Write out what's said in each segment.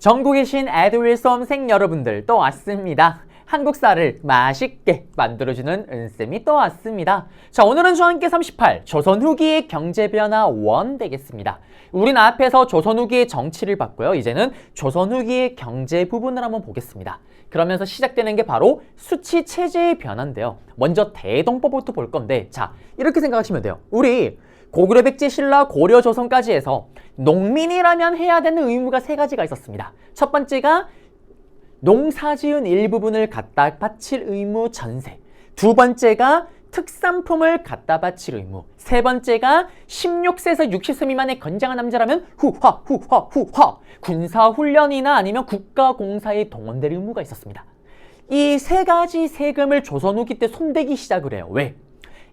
전국에 계신 에듀윌 수험생 여러분들 또 왔습니다. 한국사를 맛있게 만들어주는 은쌤이 또 왔습니다. 자, 오늘은 저함께 38 조선 후기의 경제변화 1 되겠습니다. 우린 앞에서 조선 후기의 정치를 봤고요. 이제는 조선 후기의 경제 부분을 한번 보겠습니다. 그러면서 시작되는 게 바로 수치 체제의 변화인데요. 먼저 대동법부터 볼 건데, 자, 이렇게 생각하시면 돼요. 우리 고구려, 백제, 신라, 고려, 조선까지 해서 농민이라면 해야 되는 의무가 3가지가 있었습니다. 첫 번째가 농사지은 일부분을 갖다 바칠 의무 전세, 두 번째가 특산품을 갖다 바칠 의무, 세 번째가 16세에서 60세 미만의 건장한 남자라면 후화 군사훈련이나 아니면 국가공사에 동원될 의무가 있었습니다. 이 3가지 세금을 조선 후기 때 손대기 시작을 해요. 왜?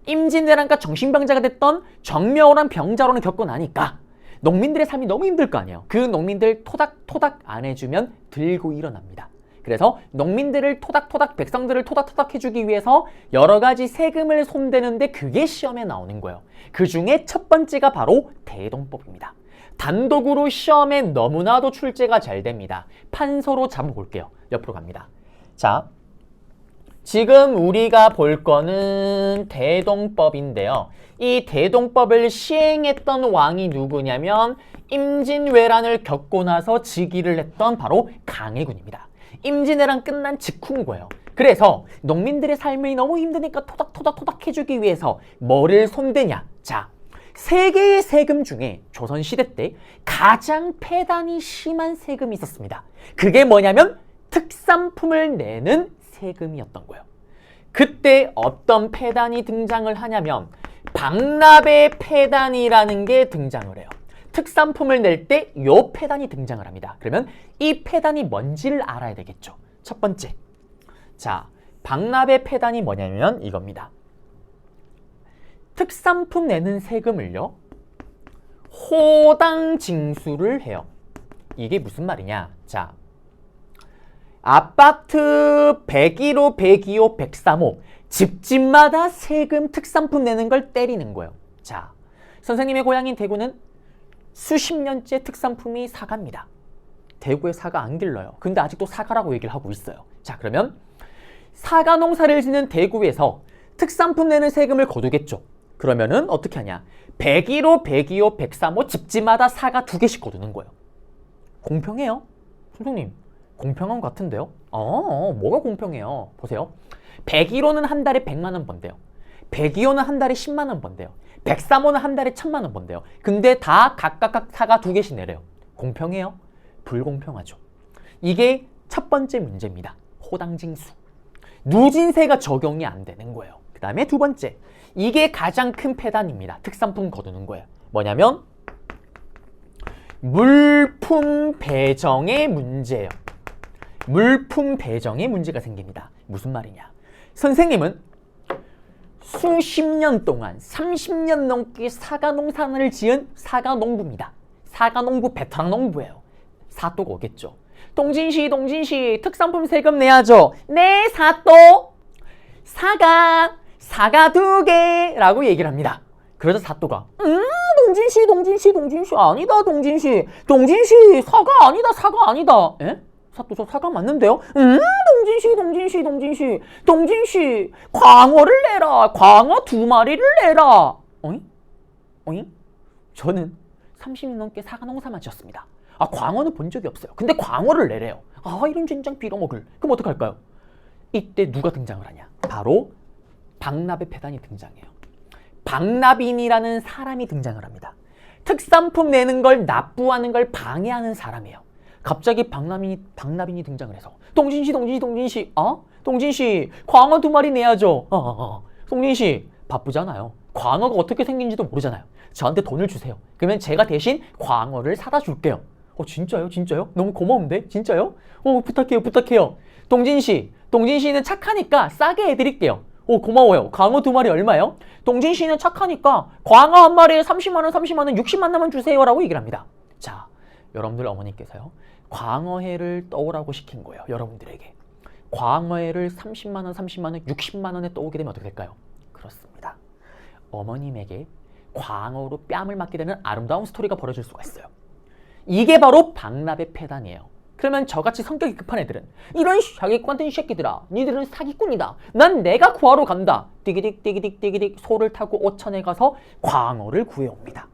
임진왜란과 정신병자가 됐던 정묘호란 병자론을 겪고 나니까 농민들의 삶이 너무 힘들 거 아니에요. 그 농민들 토닥토닥 안 해주면 들고 일어납니다. 그래서 농민들을 토닥토닥, 백성들을 토닥토닥 해주기 위해서 여러 가지 세금을 손대는데 그게 시험에 나오는 거예요. 그 중에 첫 번째가 바로 대동법입니다. 단독으로 시험에 너무나도 출제가 잘 됩니다. 판서로 잡아볼게요. 옆으로 갑니다. 자, 지금 우리가 볼 거는 대동법인데요. 이 대동법을 시행했던 왕이 누구냐면 임진왜란을 겪고 나서 즉위를 했던 바로 강해군입니다. 임진왜란 끝난 직후인 거예요. 그래서 농민들의 삶이 너무 힘드니까 토닥토닥 해주기 위해서 뭐를 손대냐? 자, 3개의 세금 중에 조선시대 때 가장 폐단이 심한 세금이 있었습니다. 그게 뭐냐면 특산품을 내는 세금이었던 거예요. 그때 어떤 폐단이 등장을 하냐면 박납의 폐단이라는 게 등장을 해요. 특산품을 낼 때 요 폐단이 등장을 합니다. 그러면 이 폐단이 뭔지를 알아야 되겠죠. 첫 번째, 자, 박납의 폐단이 뭐냐면 이겁니다. 특산품 내는 세금을요, 호당 징수를 해요. 이게 무슨 말이냐? 자, 아파트 101호, 102호, 103호 집집마다 세금 특산품 내는 걸 때리는 거예요. 자, 선생님의 고향인 대구는 수십 년째 특산품이 사과입니다. 대구에 사과 안 길러요. 근데 아직도 사과라고 얘기를 하고 있어요. 자, 그러면 사과 농사를 짓는 대구에서 특산품 내는 세금을 거두겠죠. 그러면은 어떻게 하냐? 101호, 102호, 103호 집집마다 사과 2개씩 거두는 거예요. 공평해요? 선생님, 공평한 것 같은데요? 뭐가 공평해요? 보세요. 101호는 한 달에 100만 원 번대요. 102호는 한 달에 10만 원 번대요. 103호는 한 달에 1000만 원 번대요. 근데 다 각각 사과 2개씩 내려요. 공평해요? 불공평하죠. 이게 첫 번째 문제입니다. 호당징수. 누진세가 적용이 안 되는 거예요. 그 다음에 두 번째, 이게 가장 큰 폐단입니다. 특산품 거두는 거예요. 뭐냐면 물품 배정의 문제예요. 물품 배정에 문제가 생깁니다. 무슨 말이냐? 선생님은 수십 년 동안 30년 넘게 사과 농산을 지은 사과 농부입니다. 사과 농부 베테랑 농부예요. 사또가 오겠죠. 동진시 특산품 세금 내야죠. 네, 사또. 사과 2개 라고 얘기를 합니다. 그래서 사또가 동진시 아니다. 동진시 사과 아니다. 에? 사또 저 사과 맞는데요? 동진시 광어를 내라. 광어 2마리를 내라. 어잉? 저는 30년 넘게 사과 농사만 지었습니다. 광어는 본 적이 없어요. 근데 광어를 내래요. 이런 젠장 빌어먹을. 그럼 어떡할까요? 이때 누가 등장을 하냐? 바로 박납의 폐단이 등장해요. 박납인이라는 사람이 등장을 합니다. 특산품 내는 걸 납부하는 걸 방해하는 사람이에요. 갑자기 박납인이 등장을 해서 동진시 동진시 광어 2마리 내야죠. 동진시 바쁘잖아요. 광어가 어떻게 생긴지도 모르잖아요. 저한테 돈을 주세요. 그러면 제가 대신 광어를 사다 줄게요. 진짜요? 너무 고마운데? 진짜요? 부탁해요. 동진시는 착하니까 싸게 해드릴게요. 고마워요. 광어 2마리 얼마요? 동진시는 착하니까 광어 한 마리에 30만 원, 60만 원만 주세요 라고 얘기를 합니다. 자, 여러분들 어머니께서요, 광어회를 떠오라고 시킨 거예요. 여러분들에게. 광어회를 30만 원, 60만 원에 떠오게 되면 어떻게 될까요? 그렇습니다. 어머님에게 광어로 뺨을 맞게 되는 아름다운 스토리가 벌어질 수가 있어요. 이게 바로 박납의 폐단이에요. 그러면 저같이 성격이 급한 애들은 이런 사기꾼 같은 새끼들아, 니들은 사기꾼이다. 난 내가 구하러 간다. 띠기딕 띠기딕 띠기딕 소를 타고 오천에 가서 광어를 구해옵니다.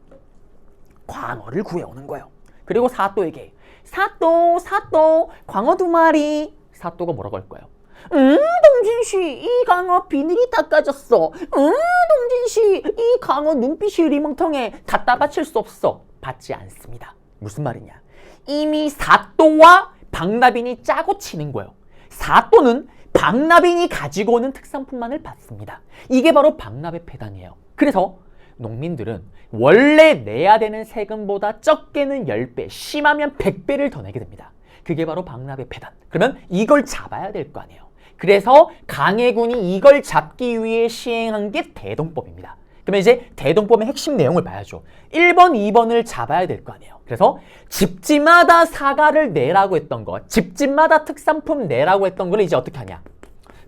광어를 구해오는 거예요. 그리고 사또에게 사또 광어 2마리. 사또가 뭐라고 할 거예요? 동진씨, 이 광어 비늘이 닦아졌어. 동진씨, 이 광어 눈빛이 리멍텅해. 갖다 바칠 수 없어. 받지 않습니다. 무슨 말이냐? 이미 사또와 박나빈이 짜고 치는 거예요. 사또는 박나빈이 가지고 오는 특산품만을 받습니다. 이게 바로 박나빈 폐단이에요. 그래서 농민들은 원래 내야 되는 세금보다 적게는 10배, 심하면 100배를 더 내게 됩니다. 그게 바로 박나빈 폐단. 그러면 이걸 잡아야 될 거 아니에요. 그래서 강해군이 이걸 잡기 위해 시행한 게 대동법입니다. 그러면 이제 대동법의 핵심 내용을 봐야죠. 1번, 2번을 잡아야 될 거 아니에요. 그래서 집집마다 사과를 내라고 했던 거, 집집마다 특산품 내라고 했던 걸 이제 어떻게 하냐?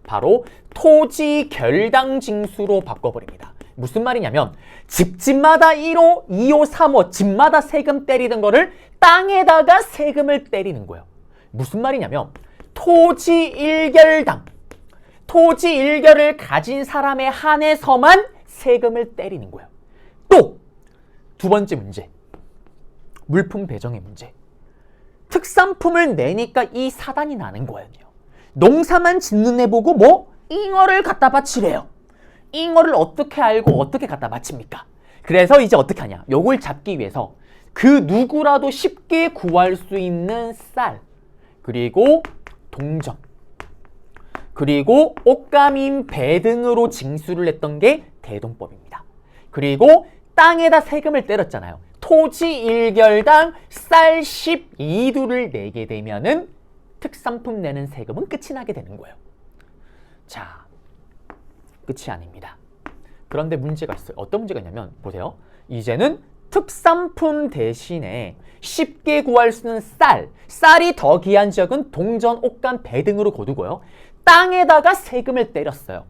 바로 토지 결당 징수로 바꿔버립니다. 무슨 말이냐면 집집마다 1호, 2호, 3호 집마다 세금 때리던 거를 땅에다가 세금을 때리는 거예요. 무슨 말이냐면 토지 일결당, 토지 일결을 가진 사람에 한해서만 세금을 때리는 거예요. 또 두 번째 문제, 물품 배정의 문제. 특산품을 내니까 이 사단이 나는 거예요. 농사만 짓는 애 보고 뭐 잉어를 갖다 바치래요. 잉어를 어떻게 알고 어떻게 갖다 바칩니까? 그래서 이제 어떻게 하냐? 요걸 잡기 위해서 그 누구라도 쉽게 구할 수 있는 쌀, 그리고 동전, 그리고 옷감인 배 등으로 징수를 했던 게 대동법입니다. 그리고 땅에다 세금을 때렸잖아요. 토지 1결당 쌀 12두를 내게 되면은 특산품 내는 세금은 끝이 나게 되는 거예요. 자, 끝이 아닙니다. 그런데 문제가 있어요. 어떤 문제가 있냐면 보세요. 이제는 특산품 대신에 쉽게 구할 수 있는 쌀이 더 귀한 지역은 동전, 옷감, 배 등으로 거두고요. 땅에다가 세금을 때렸어요.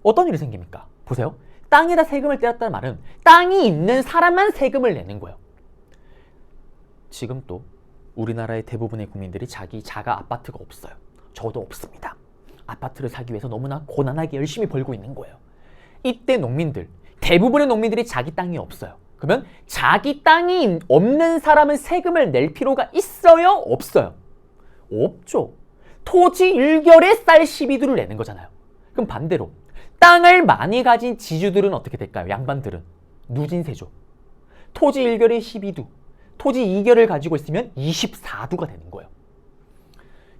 어떤 일이 생깁니까? 보세요. 땅에다 세금을 때렸다는 말은 땅이 있는 사람만 세금을 내는 거예요. 지금 또 우리나라의 대부분의 국민들이 자가 아파트가 없어요. 저도 없습니다. 아파트를 사기 위해서 너무나 고난하게 열심히 벌고 있는 거예요. 이때 농민들, 대부분의 농민들이 자기 땅이 없어요. 그러면 자기 땅이 없는 사람은 세금을 낼 필요가 있어요? 없어요? 없죠. 토지 1결에 쌀 12두를 내는 거잖아요. 그럼 반대로 땅을 많이 가진 지주들은 어떻게 될까요? 양반들은 누진세죠. 토지 1결에 12두, 토지 2결을 가지고 있으면 24두가 되는 거예요.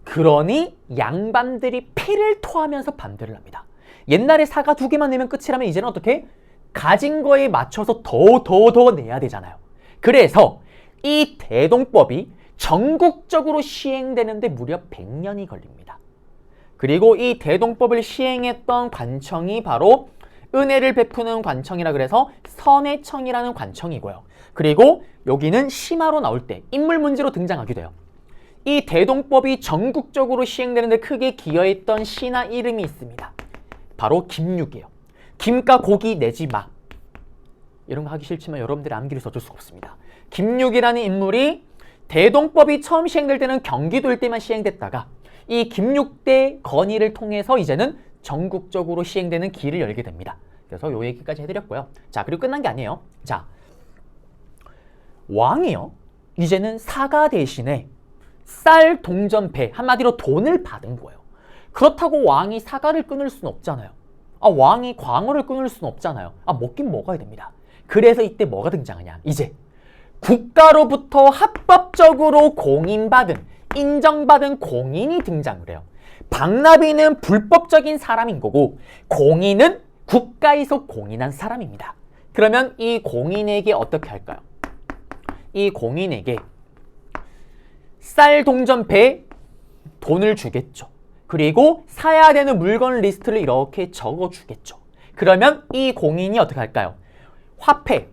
그러니 양반들이 피를 토하면서 반대를 합니다. 옛날에 사과 2개만 내면 끝이라면 이제는 어떻게? 가진 거에 맞춰서 더 내야 되잖아요. 그래서 이 대동법이 전국적으로 시행되는데 무려 100년이 걸립니다. 그리고 이 대동법을 시행했던 관청이 바로 은혜를 베푸는 관청이라 그래서 선해청이라는 관청이고요. 그리고 여기는 심화로 나올 때 인물 문제로 등장하게 돼요. 이 대동법이 전국적으로 시행되는데 크게 기여했던 신하 이름이 있습니다. 바로 김육이에요. 김과 고기 내지 마. 이런 거 하기 싫지만 여러분들의 암기를 써줄 수가 없습니다. 김육이라는 인물이 대동법이 처음 시행될 때는 경기도일 때만 시행됐다가 이 김육대 건의를 통해서 이제는 전국적으로 시행되는 길을 열게 됩니다. 그래서 요 얘기까지 해드렸고요. 자, 그리고 끝난 게 아니에요. 자, 왕이요. 이제는 사과 대신에 쌀, 동전, 배, 한마디로 돈을 받은 거예요. 그렇다고 왕이 사과를 끊을 수는 없잖아요. 왕이 광어를 끊을 수는 없잖아요. 먹긴 먹어야 됩니다. 그래서 이때 뭐가 등장하냐? 이제 국가로부터 합법적으로 공인받은, 인정받은 공인이 등장을 해요. 박나빈은 불법적인 사람인 거고 공인은 국가에서 공인한 사람입니다. 그러면 이 공인에게 어떻게 할까요? 이 공인에게 쌀, 동전, 배, 돈을 주겠죠. 그리고 사야 되는 물건 리스트를 이렇게 적어주겠죠. 그러면 이 공인이 어떻게 할까요? 화폐,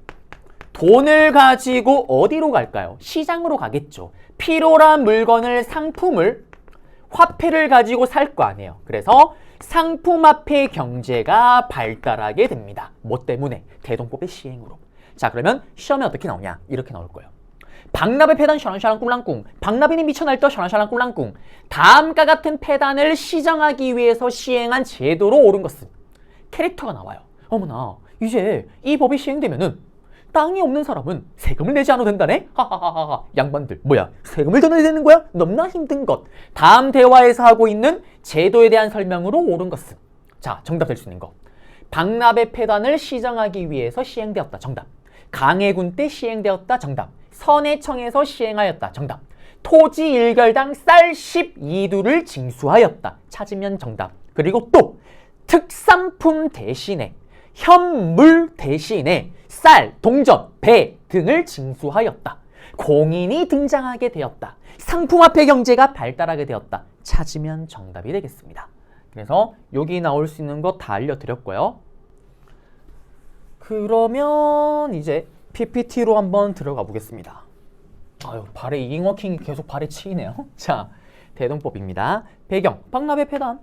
돈을 가지고 어디로 갈까요? 시장으로 가겠죠. 필요한 물건을, 상품을, 화폐를 가지고 살 거 아니에요. 그래서 상품화폐 경제가 발달하게 됩니다. 뭐 때문에? 대동법의 시행으로. 자, 그러면 시험에 어떻게 나오냐? 이렇게 나올 거예요. 박납의 패단 샤란샤란 꿀랑꿍, 박나비니 미쳐날떠 샤란샤란 꿀랑꿍. 다음과 같은 패단을 시정하기 위해서 시행한 제도로 옳은 것은 캐릭터가 나와요. 어머나, 이제 이 법이 시행되면은 땅이 없는 사람은 세금을 내지 않아도 된다네? 하하하하. 양반들, 뭐야, 세금을 더 내야 되는 거야? 너무나 힘든 것. 다음 대화에서 하고 있는 제도에 대한 설명으로 옳은 것은, 자, 정답 될 수 있는 거. 박납의 패단을 시정하기 위해서 시행되었다. 정답. 강해군 때 시행되었다. 정답. 선해청에서 시행하였다. 정답. 토지 일결당 쌀 12두를 징수하였다. 찾으면 정답. 그리고 또 특산품 대신에, 현물 대신에 쌀, 동전, 배 등을 징수하였다. 공인이 등장하게 되었다. 상품화폐 경제가 발달하게 되었다. 찾으면 정답이 되겠습니다. 그래서 여기 나올 수 있는 거 다 알려드렸고요. 그러면 이제 PPT로 한번 들어가 보겠습니다. 아유, 발에 잉어킹이 계속 발에 치이네요. 자, 대동법입니다. 배경, 박납의 패단,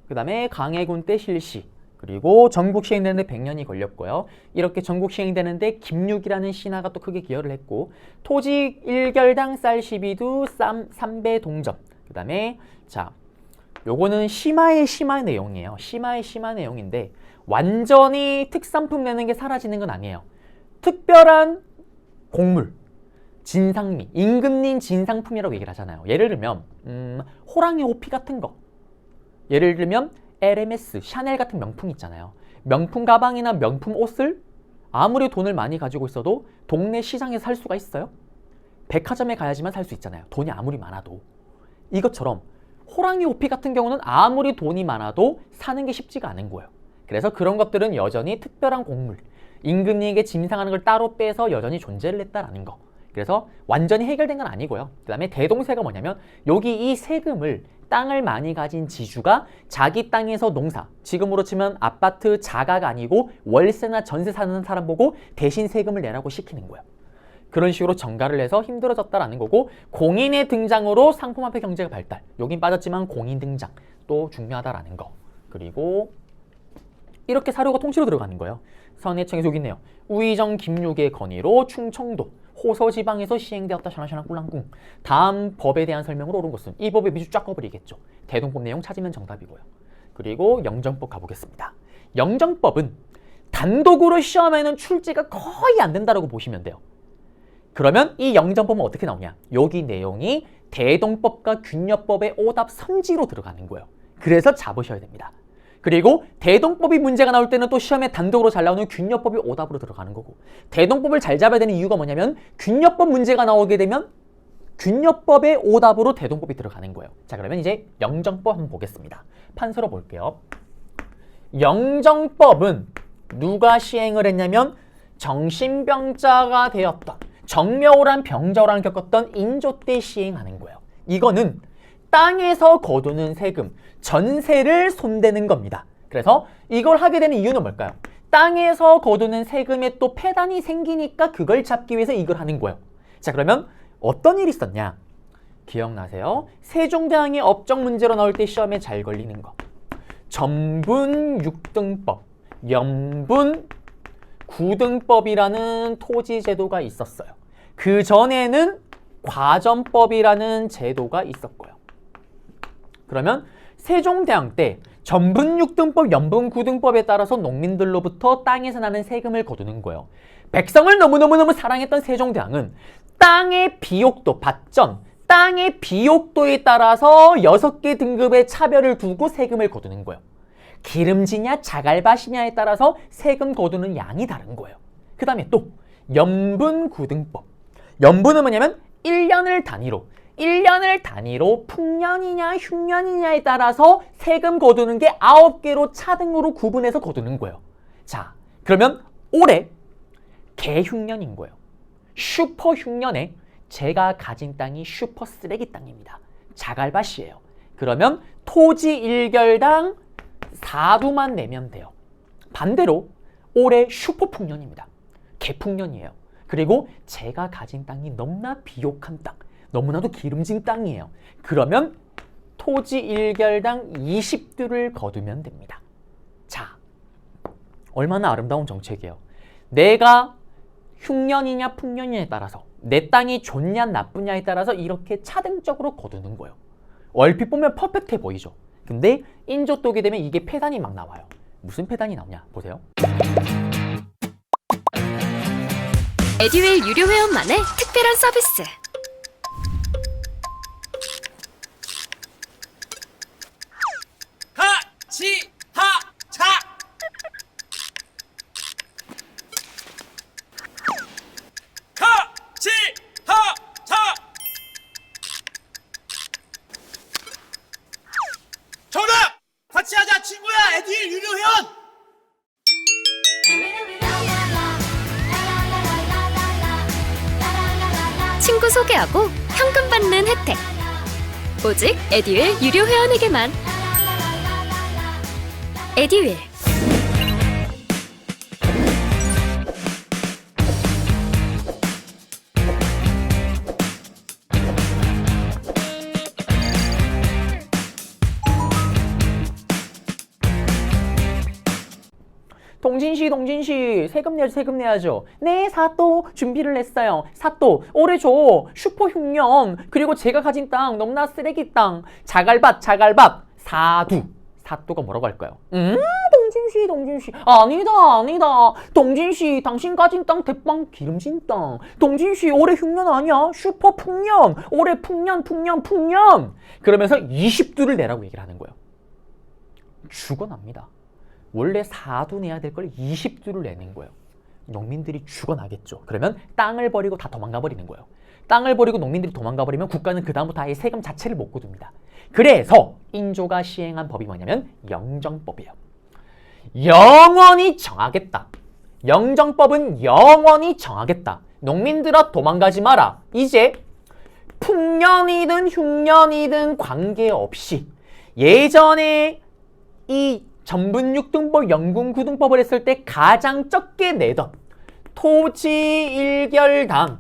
그 다음에 강해군 때 실시, 그리고 전국 시행되는데 100년이 걸렸고요. 이렇게 전국 시행되는데 김육이라는 신하가 또 크게 기여를 했고, 토지 1결당 쌀 12두 3배 동전, 그 다음에 자, 요거는 심화의 심화 내용이에요. 심화의 심화 내용인데 완전히 특산품 내는 게 사라지는 건 아니에요. 특별한 곡물, 진상미, 임금님 진상품이라고 얘기를 하잖아요. 예를 들면 호랑이 호피 같은 거, 예를 들면 LMS, 샤넬 같은 명품 있잖아요. 명품 가방이나 명품 옷을 아무리 돈을 많이 가지고 있어도 동네 시장에서 살 수가 있어요? 백화점에 가야지만 살 수 있잖아요. 돈이 아무리 많아도. 이것처럼 호랑이 호피 같은 경우는 아무리 돈이 많아도 사는 게 쉽지가 않은 거예요. 그래서 그런 것들은 여전히 특별한 곡물, 임금님에게 짐상하는 걸 따로 빼서 여전히 존재를 했다라는 거. 그래서 완전히 해결된 건 아니고요. 그 다음에 대동세가 뭐냐면 여기 이 세금을 땅을 많이 가진 지주가 자기 땅에서 농사, 지금으로 치면 아파트 자가가 아니고 월세나 전세 사는 사람 보고 대신 세금을 내라고 시키는 거예요. 그런 식으로 전가를 해서 힘들어졌다라는 거고, 공인의 등장으로 상품화폐 경제가 발달. 여긴 빠졌지만 공인 등장 또 중요하다라는 거. 그리고 이렇게 사료가 통째로 들어가는 거예요. 선해청에서 여기 있네요. 우의정 김육의 건의로 충청도 호서지방에서 시행되었다. 샤나샤나 꿀랑꿍. 다음 법에 대한 설명으로 옳은 것은, 이 법의 비주 쫙 꺼버리겠죠. 대동법 내용 찾으면 정답이고요. 그리고 영정법 가보겠습니다. 영정법은 단독으로 시험에는 출제가 거의 안 된다고 보시면 돼요. 그러면 이 영정법은 어떻게 나오냐? 여기 내용이 대동법과 균열법의 오답 선지로 들어가는 거예요. 그래서 잡으셔야 됩니다. 그리고 대동법이 문제가 나올 때는 또 시험에 단독으로 잘 나오는 균열법이 오답으로 들어가는 거고, 대동법을 잘 잡아야 되는 이유가 뭐냐면 균열법 문제가 나오게 되면 균열법의 오답으로 대동법이 들어가는 거예요. 자, 그러면 이제 영정법 한번 보겠습니다. 판서로 볼게요. 영정법은 누가 시행을 했냐면 정신병자가 되었던, 정묘호란 병자호란을 겪었던 인조 때 시행하는 거예요. 이거는 땅에서 거두는 세금, 전세를 손대는 겁니다. 그래서 이걸 하게 되는 이유는 뭘까요? 땅에서 거두는 세금에 또 폐단이 생기니까 그걸 잡기 위해서 이걸 하는 거예요. 자, 그러면 어떤 일이 있었냐? 기억나세요? 세종대왕의 업적 문제로 나올 때 시험에 잘 걸리는 거. 전분 6등법, 연분 9등법이라는 토지제도가 있었어요. 그 전에는 과전법이라는 제도가 있었고요. 그러면 세종대왕 때 전분 6등법, 연분 9등법에 따라서 농민들로부터 땅에서 나는 세금을 거두는 거예요. 백성을 너무너무 사랑했던 세종대왕은 땅의 비옥도, 밭전, 땅의 비옥도에 따라서 6개 등급의 차별을 두고 세금을 거두는 거예요. 기름지냐 자갈밭이냐에 따라서 세금 거두는 양이 다른 거예요. 그 다음에 또 연분 9등법. 연분은 뭐냐면 1년을 단위로 풍년이냐 흉년이냐에 따라서 세금 거두는 게 9개로 차등으로 구분해서 거두는 거예요. 자, 그러면 올해 개흉년인 거예요. 슈퍼 흉년에 제가 가진 땅이 슈퍼 쓰레기 땅입니다. 자갈밭이에요. 그러면 토지 1결당 4두만 내면 돼요. 반대로 올해 슈퍼 풍년입니다. 개풍년이에요. 그리고 제가 가진 땅이 너무나 비옥한 땅, 너무나도 기름진 땅이에요. 그러면 토지 1결당 20두를 거두면 됩니다. 자, 얼마나 아름다운 정책이에요. 내가 흉년이냐 풍년이냐에 따라서 내 땅이 좋냐 나쁘냐에 따라서 이렇게 차등적으로 거두는 거예요. 얼핏 보면 퍼펙트해 보이죠. 근데 인조 때 오게 되면 이게 폐단이 막 나와요. 무슨 폐단이 나오냐 보세요. 에듀윌 유료 회원만의 특별한 서비스. 하치하차 하치하차 정답! 같이 하자 친구야 에듀윌 유료 회원! 친구 소개하고 현금 받는 혜택. 오직 에듀윌 유료 회원에게만. 에듀윌. 동진씨 세금 내야죠. 네, 사또 준비를 했어요. 사또 올해 줘. 슈퍼 흉년 그리고 제가 가진 땅 너무나 쓰레기 땅. 자갈밭 사또가 뭐라고 할까요? 동진씨 아니다. 동진씨 당신 가진 땅 대빵 기름진 땅. 동진씨 올해 흉년 아니야? 슈퍼 풍년 올해 풍년 그러면서 20두를 내라고 얘기를 하는 거예요. 죽어납니다. 원래 4두 내야 될 걸 20두를 내는 거예요. 농민들이 죽어나겠죠. 그러면 땅을 버리고 다 도망가 버리는 거예요. 땅을 버리고 농민들이 도망가 버리면 국가는 그 다음부터 아예 세금 자체를 못 거둡니다. 그래서 인조가 시행한 법이 뭐냐면 영정법이에요. 영원히 정하겠다. 영정법은 영원히 정하겠다. 농민들아 도망가지 마라. 이제 풍년이든 흉년이든 관계없이 예전에 이 전분육등법, 영군구등법을 했을 때 가장 적게 내던 토지 1결당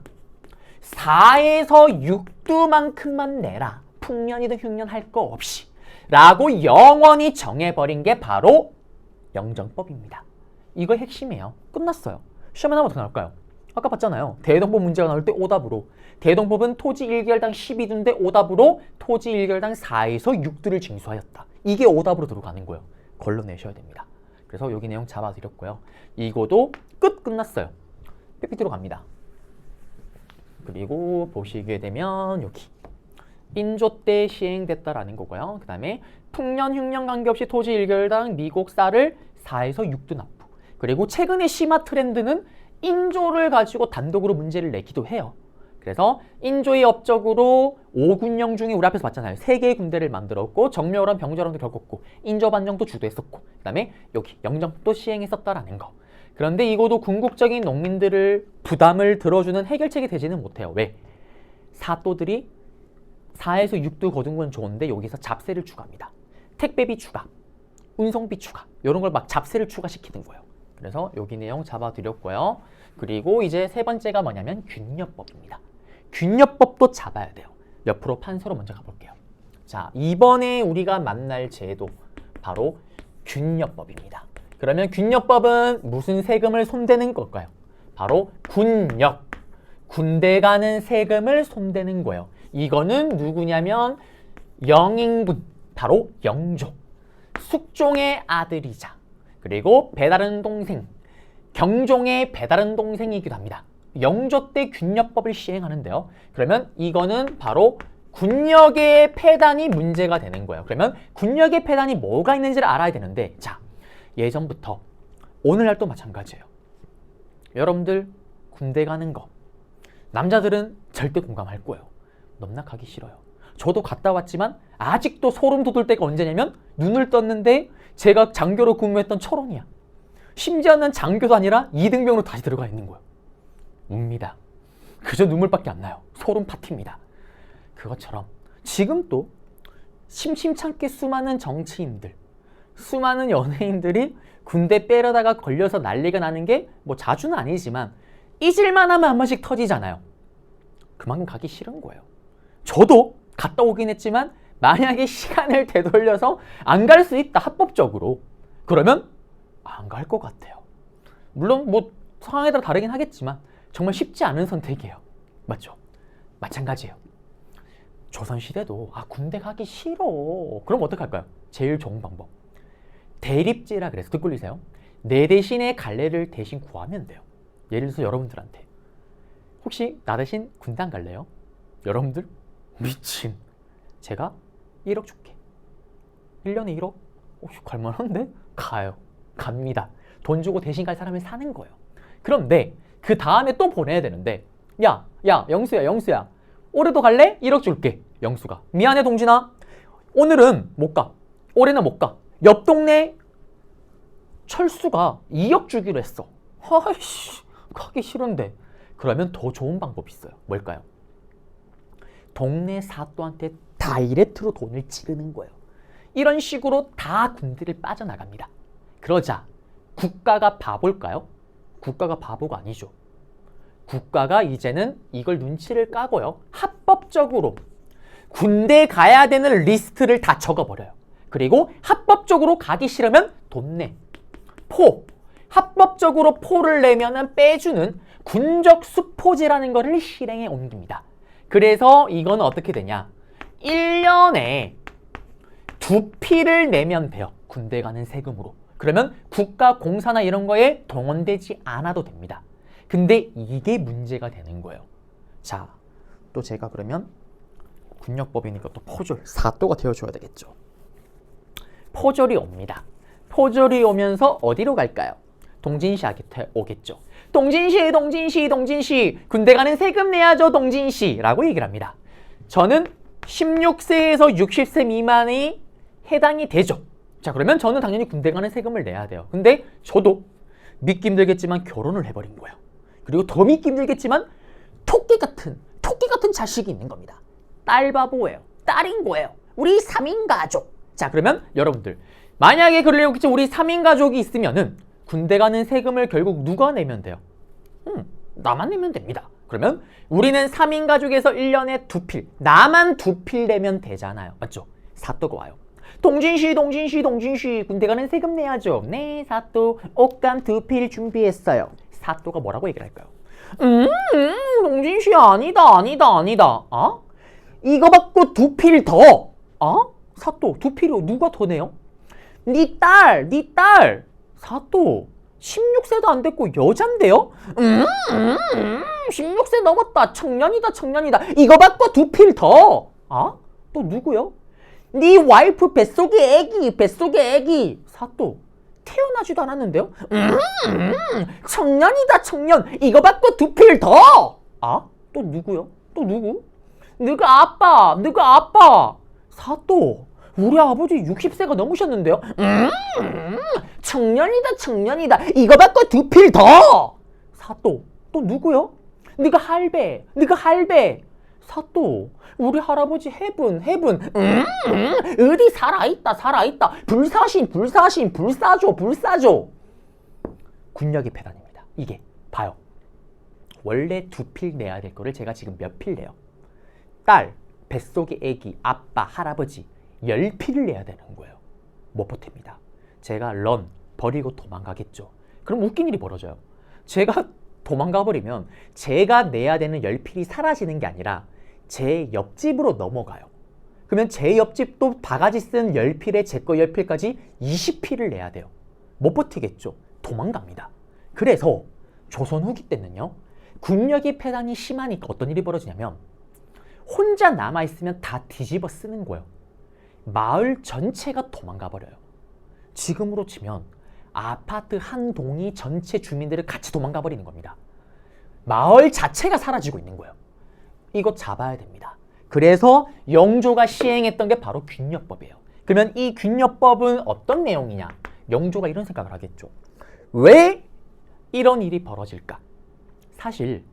4에서 6두만큼만 내라. 풍년이든 흉년 할 거 없이 라고 영원히 정해버린 게 바로 영정법입니다. 이거 핵심이에요. 끝났어요. 시험에 나오면 어떻게 나올까요? 아까 봤잖아요. 대동법 문제가 나올 때 오답으로 대동법은 토지 1결당 12두인데 오답으로 토지 1결당 4에서 6두를 징수하였다. 이게 오답으로 들어가는 거예요. 걸러내셔야 됩니다. 그래서 여기 내용 잡아드렸고요. 이거도 끝났어요. PPT로 갑니다. 그리고 보시게 되면 여기 인조 때 시행됐다라는 거고요. 그 다음에 풍년, 흉년 관계없이 토지 1결당 미국 쌀을 4에서 6두 납부. 그리고 최근의 심화 트렌드는 인조를 가지고 단독으로 문제를 내기도 해요. 그래서 인조의 업적으로 5군령 중에 우리 앞에서 봤잖아요. 3개의 군대를 만들었고 정묘호란 병조랑도 겪었고 인조 반정도 주도했었고 그 다음에 여기 영정법도 시행했었다라는 거. 그런데 이것도 궁극적인 농민들을 부담을 들어주는 해결책이 되지는 못해요. 왜? 사또들이 4에서 6두 거둔 건 좋은데 여기서 잡세를 추가합니다. 택배비 추가, 운송비 추가 이런 걸 막 잡세를 추가시키는 거예요. 그래서 여기 내용 잡아드렸고요. 그리고 이제 세 번째가 뭐냐면 균여법입니다. 균여법도 잡아야 돼요. 옆으로 판서로 먼저 가볼게요. 자, 이번에 우리가 만날 제도 바로 균여법입니다. 그러면 균여법은 무슨 세금을 손대는 걸까요? 바로 군역, 군대 가는 세금을 손대는 거예요. 이거는 누구냐면 영인군, 바로 영조, 숙종의 아들이자 그리고 배다른 동생, 경종의 배다른 동생이기도 합니다. 영조 때 균여법을 시행하는데요. 그러면 이거는 바로 군역의 폐단이 문제가 되는 거예요. 그러면 군역의 폐단이 뭐가 있는지를 알아야 되는데 자, 예전부터 오늘날도 마찬가지예요. 여러분들 군대 가는 거 남자들은 절대 공감할 거예요. 넘나 가기 싫어요. 저도 갔다 왔지만 아직도 소름 돋을 때가 언제냐면 눈을 떴는데 제가 장교로 근무했던 철원이야. 심지어는 장교도 아니라 2등병으로 다시 들어가 있는 거예요. 웁니다. 그저 눈물밖에 안 나요. 소름 파티입니다. 그것처럼 지금 또 심심찮게 수많은 정치인들, 수많은 연예인들이 군대 빼려다가 걸려서 난리가 나는 게 뭐 자주는 아니지만 잊을만 하면 한 번씩 터지잖아요. 그만큼 가기 싫은 거예요. 저도 갔다 오긴 했지만 만약에 시간을 되돌려서 안 갈 수 있다, 합법적으로. 그러면 안 갈 것 같아요. 물론 뭐 상황에 따라 다르긴 하겠지만 정말 쉽지 않은 선택이에요. 맞죠? 마찬가지예요. 조선시대도 군대 가기 싫어. 그럼 어떡할까요? 제일 좋은 방법. 대립제라 그래서 듣고 계세요. 내 대신에 갈래를 대신 구하면 돼요. 예를 들어서 여러분들한테 혹시 나 대신 군대 안 갈래요? 여러분들 미친. 제가 1억 줄게. 1년에 1억? 갈만한데? 가요. 갑니다. 돈 주고 대신 갈 사람을 사는 거예요. 그런데 그 다음에 또 보내야 되는데 야 영수야 올해도 갈래? 1억 줄게. 영수가 미안해 동진아 오늘은 못 가. 올해는 못 가. 옆 동네 철수가 2억 주기로 했어. 아이씨 가기 싫은데. 그러면 더 좋은 방법이 있어요. 뭘까요? 동네 사또한테 다이렉트로 돈을 찌르는 거예요. 이런 식으로 다 군대를 빠져나갑니다. 그러자 국가가 바볼까요? 국가가 바보가 아니죠. 국가가 이제는 이걸 눈치를 까고요. 합법적으로 군대 가야 되는 리스트를 다 적어버려요. 그리고 합법적으로 가기 싫으면 돈 내. 합법적으로 포를 내면은 빼주는 군적 수포제라는 것을 실행에 옮깁니다. 그래서 이건 어떻게 되냐? 1년에 2피를 내면 돼요. 군대 가는 세금으로. 그러면 국가 공사나 이런 거에 동원되지 않아도 됩니다. 근데 이게 문제가 되는 거예요. 자, 또 제가 그러면 군역법이니까 또 포졸, 사또가 되어줘야 되겠죠. 포졸이 옵니다. 포졸이 오면서 어디로 갈까요? 동진시한테 오겠죠. 동진시 군대 가는 세금 내야죠 동진시 라고 얘기를 합니다. 저는 16세에서 60세 미만이 해당이 되죠. 자 그러면 저는 당연히 군대 가는 세금을 내야 돼요. 근데 저도 믿기 힘들겠지만 결혼을 해버린 거예요. 그리고 더 믿기 힘들겠지만 토끼 같은 자식이 있는 겁니다. 딸 바보예요. 딸인 거예요. 우리 3인 가족. 자 그러면 여러분들 만약에 그러려고 우리 3인 가족이 있으면은 군대 가는 세금을 결국 누가 내면 돼요? 나만 내면 됩니다. 그러면 우리는 3인 가족에서 1년에 2필, 나만 2필 내면 되잖아요. 맞죠? 사또가 와요. 동진시 군대 가는 세금 내야죠. 네 사또 옷감 2필 준비했어요. 사또가 뭐라고 얘기를 할까요? 동진시 아니다. 이거 받고 2필 더. 사또 2필이 누가 더 내요? 네 딸. 사또 16세도 안 됐고 여잔데요? 16세 넘었다. 청년이다. 이거 받고 2필 더. 또 누구요? 네 와이프 뱃속에 애기. 사또 태어나지도 않았는데요? 청년이다. 이거 받고 2필 더. 또 누구요? 또 누구? 너가 아빠. 사또 우리 아버지 60세가 넘으셨는데요? 청년이다. 이거 받고 2필 더. 사또 또 누구요? 네가 할배. 사또 우리 할아버지 해분. 어디 살아있다. 불사조. 군역이 폐단입니다. 이게 봐요. 원래 2필 내야 될 거를 제가 지금 몇 필 내요? 딸, 뱃속의 애기, 아빠, 할아버지 10필을 내야 되는 거예요. 못 버팁니다. 제가 버리고 도망가겠죠. 그럼 웃긴 일이 벌어져요. 제가 도망가 버리면 제가 내야 되는 10필이 사라지는 게 아니라 제 옆집으로 넘어가요. 그러면 제 옆집도 바가지 쓴 10필에 제 거 10필까지 20필을 내야 돼요. 못 버티겠죠. 도망갑니다. 그래서 조선 후기 때는요. 군역이 폐단이 심하니까 어떤 일이 벌어지냐면 혼자 남아있으면 다 뒤집어 쓰는 거예요. 마을 전체가 도망가 버려요. 지금으로 치면 아파트 한 동이 전체 주민들을 같이 도망가 버리는 겁니다. 마을 자체가 사라지고 있는 거예요. 이거 잡아야 됩니다. 그래서 영조가 시행했던 게 바로 균역법이에요. 그러면 이 균역법은 어떤 내용이냐? 영조가 이런 생각을 하겠죠. 왜 이런 일이 벌어질까? 사실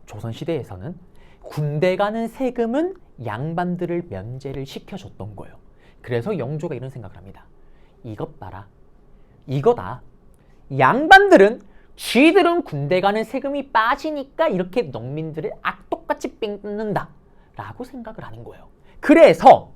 조선시대에서는 군대 가는 세금은 양반들을 면제를 시켜줬던 거예요. 그래서 영조가 이런 생각을 합니다. 이것 봐라. 이거다. 양반들은 쥐들은 군대 가는 세금이 빠지니까 이렇게 농민들을 악독같이 뺏는다 라고 생각을 하는 거예요. 그래서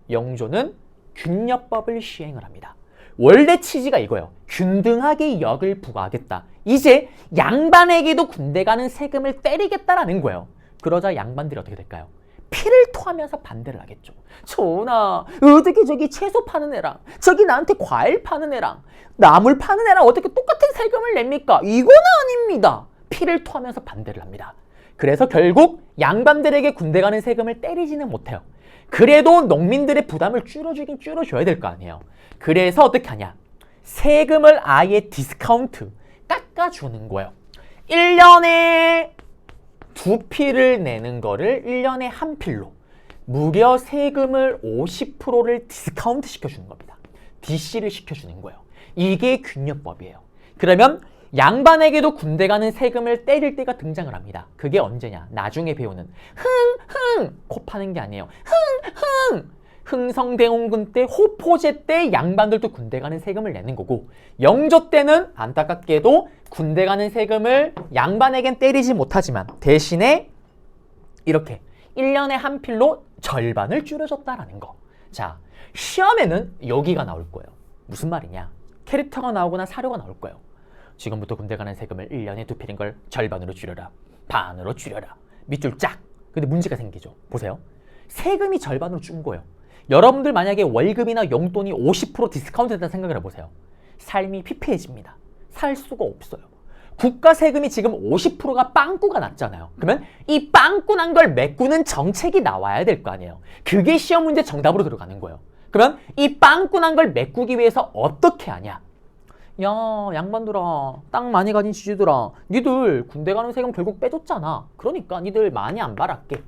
영조는 균역법을 시행을 합니다. 원래 취지가 이거예요. 균등하게 역을 부과하겠다. 이제 양반에게도 군대 가는 세금을 때리겠다라는 거예요. 그러자 양반들이 어떻게 될까요? 피를 토하면서 반대를 하겠죠. 전하, 어떻게 저기 채소 파는 애랑 저기 나한테 과일 파는 애랑 나물 파는 애랑 어떻게 똑같은 세금을 냅니까? 이건 아닙니다. 피를 토하면서 반대를 합니다. 그래서 결국 양반들에게 군대 가는 세금을 때리지는 못해요. 그래도 농민들의 부담을 줄여주긴 줄여줘야 될 거 아니에요. 그래서 어떻게 하냐? 세금을 아예 디스카운트, 깎아주는 거예요. 1년에 2필을 내는 거를 1년에 한 필로 무려 세금을 50%를 디스카운트 시켜주는 겁니다. DC를 시켜주는 거예요. 이게 균역법이에요. 그러면 양반에게도 군대 가는 세금을 때릴 때가 등장을 합니다. 그게 언제냐? 나중에 배우는 코 파는 게 아니에요. 흥성대원군 때, 호포제 때 양반들도 군대 가는 세금을 내는 거고, 영조 때는 안타깝게도 군대 가는 세금을 양반에겐 때리지 못하지만 대신에 이렇게 1년에 한 필로 절반을 줄여줬다라는 거. 자, 시험에는 여기가 나올 거예요. 무슨 말이냐? 캐릭터가 나오거나 사료가 나올 거예요. 지금부터 군대 가는 세금을 1년에 2필인 걸 절반으로 줄여라. 반으로 줄여라. 밑줄 짝. 근데 문제가 생기죠. 보세요. 세금이 절반으로 준 거예요. 여러분들 만약에 월급이나 용돈이 50% 디스카운트 됐다 생각을 해보세요. 삶이 피폐해집니다. 살 수가 없어요. 국가 세금이 지금 50%가 빵꾸가 났잖아요. 그러면 이 빵꾸 난 걸 메꾸는 정책이 나와야 될 거 아니에요. 그게 시험 문제 정답으로 들어가는 거예요. 그러면 이 빵꾸 난 걸 메꾸기 위해서 어떻게 하냐? 야, 양반들아, 땅 많이 가진 지주들아, 니들 군대 가는 세금 결국 빼줬잖아. 그러니까 니들 많이 안 받았게.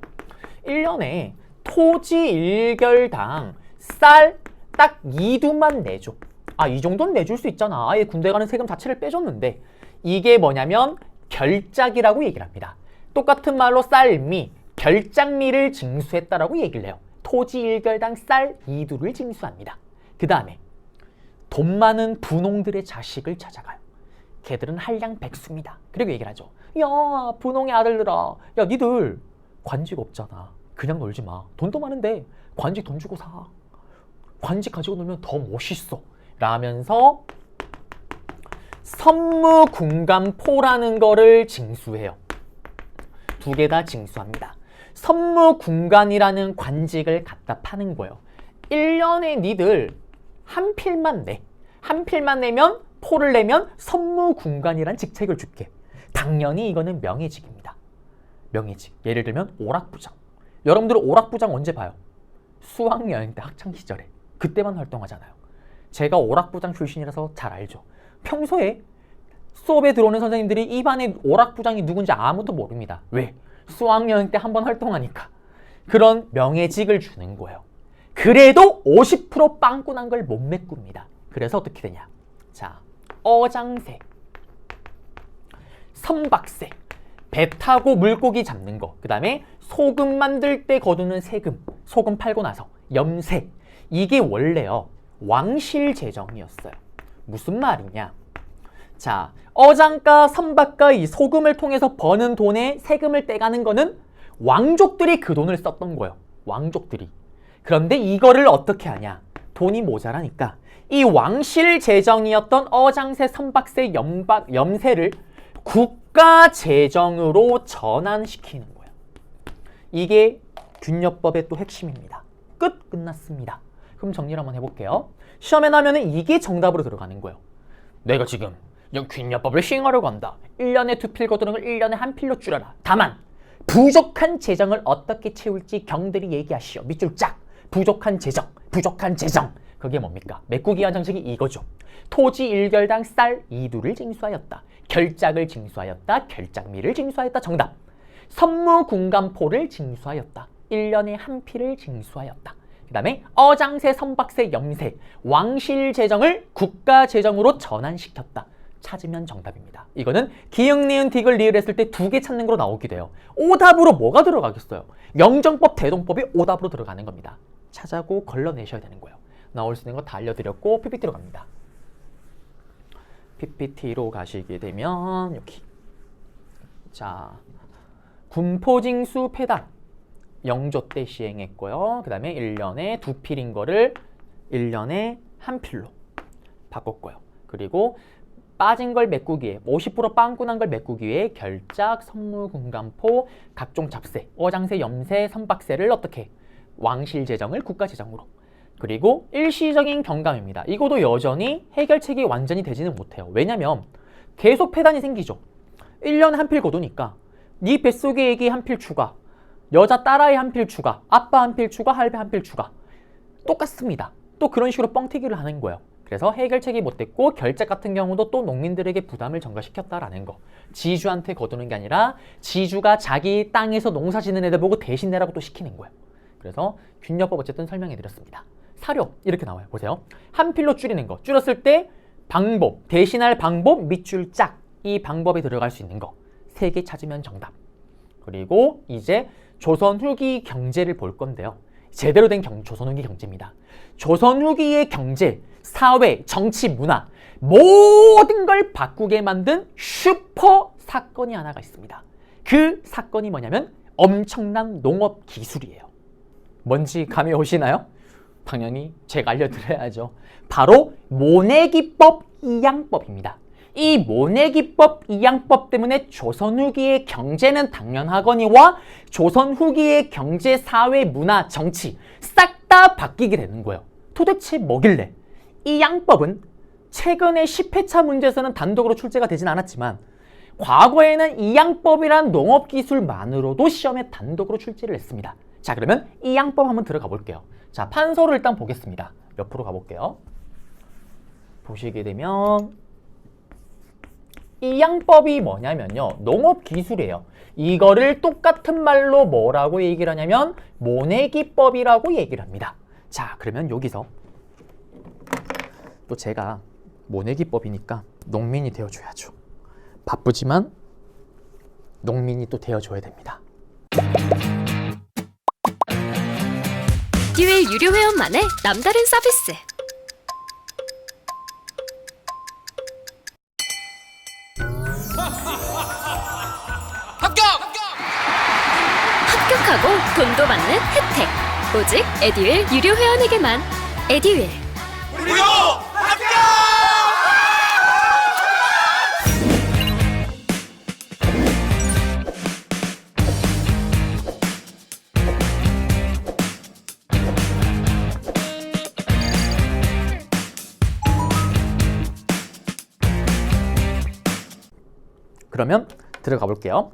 1년에 토지 1결당 쌀 딱 2두만 내줘. 아, 이 정도는 내줄 수 있잖아. 아예 군대 가는 세금 자체를 빼줬는데. 이게 뭐냐면 결작이라고 얘기를 합니다. 똑같은 말로 쌀미, 결작미를 징수했다라고 얘기를 해요. 토지 1결당 쌀 2두를 징수합니다. 그 다음에 돈 많은 분홍들의 자식을 찾아가요. 걔들은 한량 백수입니다. 그리고 얘기를 하죠. 야, 분홍의 아들들아, 야, 니들 관직 없잖아. 그냥 놀지 마. 돈도 많은데 관직 돈 주고 사. 관직 가지고 놀면 더 멋있어. 라면서 선무군감포라는 거를 징수해요. 두 개 다 징수합니다. 선무군관이라는 관직을 갖다 파는 거예요. 1년에 니들 한 필만 내. 한 필만 내면, 포를 내면 선무군관이란 직책을 줄게. 당연히 이거는 명예직입니다. 명예직. 예를 들면 오락부장. 여러분들은 오락부장 언제 봐요? 수학여행 때 학창시절에. 그때만 활동하잖아요. 제가 오락부장 출신이라서 잘 알죠. 평소에 수업에 들어오는 선생님들이 이 반에 오락부장이 누군지 아무도 모릅니다. 왜? 수학여행 때 한번 활동하니까. 그런 명예직을 주는 거예요. 그래도 50% 빵꾸 난 걸 못 메꿉니다. 그래서 어떻게 되냐? 자, 어장세, 선박세, 배 타고 물고기 잡는 거, 그 다음에 소금 만들 때 거두는 세금, 소금 팔고 나서 염세, 이게 원래요 왕실 재정이었어요. 무슨 말이냐? 자, 어장가, 선박가 이 소금을 통해서 버는 돈에 세금을 떼가는 거는 왕족들이 그 돈을 썼던 거예요. 왕족들이. 그런데 이거를 어떻게 하냐? 돈이 모자라니까 이 왕실 재정이었던 어장세, 선박세, 염세를 국가 재정으로 전환시키는 거예요. 이게 균역법의 또 핵심입니다. 끝났습니다. 그럼 정리를 한번 해볼게요. 시험에 나면은 이게 정답으로 들어가는 거예요. 내가 지금 균역법을 시행하려고 한다. 1년에 2필 거두는 걸 1년에 한 필로 줄여라. 다만 부족한 재정을 어떻게 채울지 경들이 얘기하시오. 밑줄 짝. 부족한 재정, 부족한 재정. 그게 뭡니까? 메꾸기 위한 정책이 이거죠. 토지 1결당 쌀 2두를 징수하였다. 결작을 징수하였다. 결작미를 징수하였다. 정답. 선무군감포를 징수하였다. 1년에 한 필을 징수하였다. 그 다음에 어장세, 선박세, 염세, 왕실 재정을 국가 재정으로 전환시켰다. 찾으면 정답입니다. 이거는 기역, 니은, 딕을 리을 했을 때 2개 찾는 거로 나오기도 해요. 오답으로 뭐가 들어가겠어요? 영정법, 대동법이 오답으로 들어가는 겁니다. 찾아고 걸러내셔야 되는 거예요. 나올 수 있는 거 다 알려드렸고 PPT로 갑니다. PPT로 가시게 되면 여기 자, 군포징수 폐단 영조 때 시행했고요. 그 다음에 1년에 2필인 거를 1년에 한 필로 바꿨고요. 그리고 빠진 걸 메꾸기 위해 50% 빵꾸 난 걸 메꾸기 위해 결작, 선무공간포, 각종 잡세, 어장세, 염세, 선박세를 어떻게 왕실 재정을 국가 재정으로. 그리고 일시적인 경감입니다. 이것도 여전히 해결책이 완전히 되지는 못해요. 왜냐면 계속 폐단이 생기죠. 1년에 한 필 거두니까 네 뱃속에 애기 한 필 추가, 여자 딸아이 한 필 추가, 아빠 한 필 추가, 할배 한 필 추가. 똑같습니다. 또 그런 식으로 뻥튀기를 하는 거예요. 그래서 해결책이 못 됐고 결작 같은 경우도 또 농민들에게 부담을 전가시켰다라는 거. 지주한테 거두는 게 아니라 지주가 자기 땅에서 농사 짓는 애들 보고 대신 내라고 또 시키는 거예요. 그래서 균열법 어쨌든 설명해 드렸습니다. 사료 이렇게 나와요. 보세요. 한 필로 줄이는 거. 줄였을 때 방법, 대신할 방법, 밑줄 짝. 이 방법에 들어갈 수 있는 거. 3개 찾으면 정답. 그리고 이제 조선 후기 경제를 볼 건데요. 제대로 된 조선 후기 경제입니다. 조선 후기의 경제, 사회, 정치, 문화 모든 걸 바꾸게 만든 슈퍼 사건이 하나가 있습니다. 그 사건이 뭐냐면 엄청난 농업 기술이에요. 뭔지 감이 오시나요? 당연히 제가 알려드려야죠. 바로 모내기법 이양법입니다. 이 모내기법 이양법 때문에 조선 후기의 경제는 당연하거니와 조선 후기의 경제, 사회, 문화, 정치 싹 다 바뀌게 되는 거예요. 도대체 뭐길래? 이 양법은 최근에 10회차 문제에서는 단독으로 출제가 되진 않았지만 과거에는 이 양법이란 농업기술만으로도 시험에 단독으로 출제를 했습니다. 자, 그러면 이 양법 한번 들어가 볼게요. 자, 판서를 일단 보겠습니다. 옆으로 가볼게요. 보시게 되면 이 양법이 뭐냐면요. 농업기술이에요. 이거를 똑같은 말로 뭐라고 얘기를 하냐면 모내기법이라고 얘기를 합니다. 자, 그러면 여기서 또 제가 모내기법이니까 농민이 되어줘야죠. 바쁘지만 농민이 또 되어줘야 됩니다. 듀얼 유료 회원만의 남다른 서비스. 합격하고 돈도 받는 혜택. 오직 에듀윌 유료 회원에게만. 에듀윌. 무료 합격! 그러면 들어가 볼게요.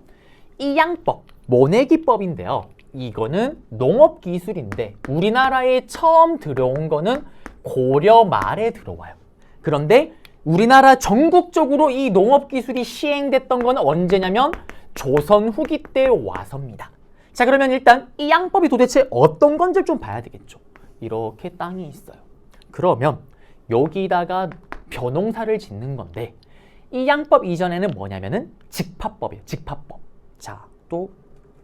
이 양법, 모내기법인데요. 이거는 농업기술인데 우리나라에 처음 들어온 거는 고려 말에 들어와요. 그런데 우리나라 전국적으로 이 농업기술이 시행됐던 건 언제냐면 조선 후기 때 와서입니다. 자, 그러면 일단 이 양법이 도대체 어떤 건지 좀 봐야 되겠죠. 이렇게 땅이 있어요. 그러면 여기다가 벼농사를 짓는 건데 이 양법 이전에는 뭐냐면은 직파법이에요. 직파법. 자, 또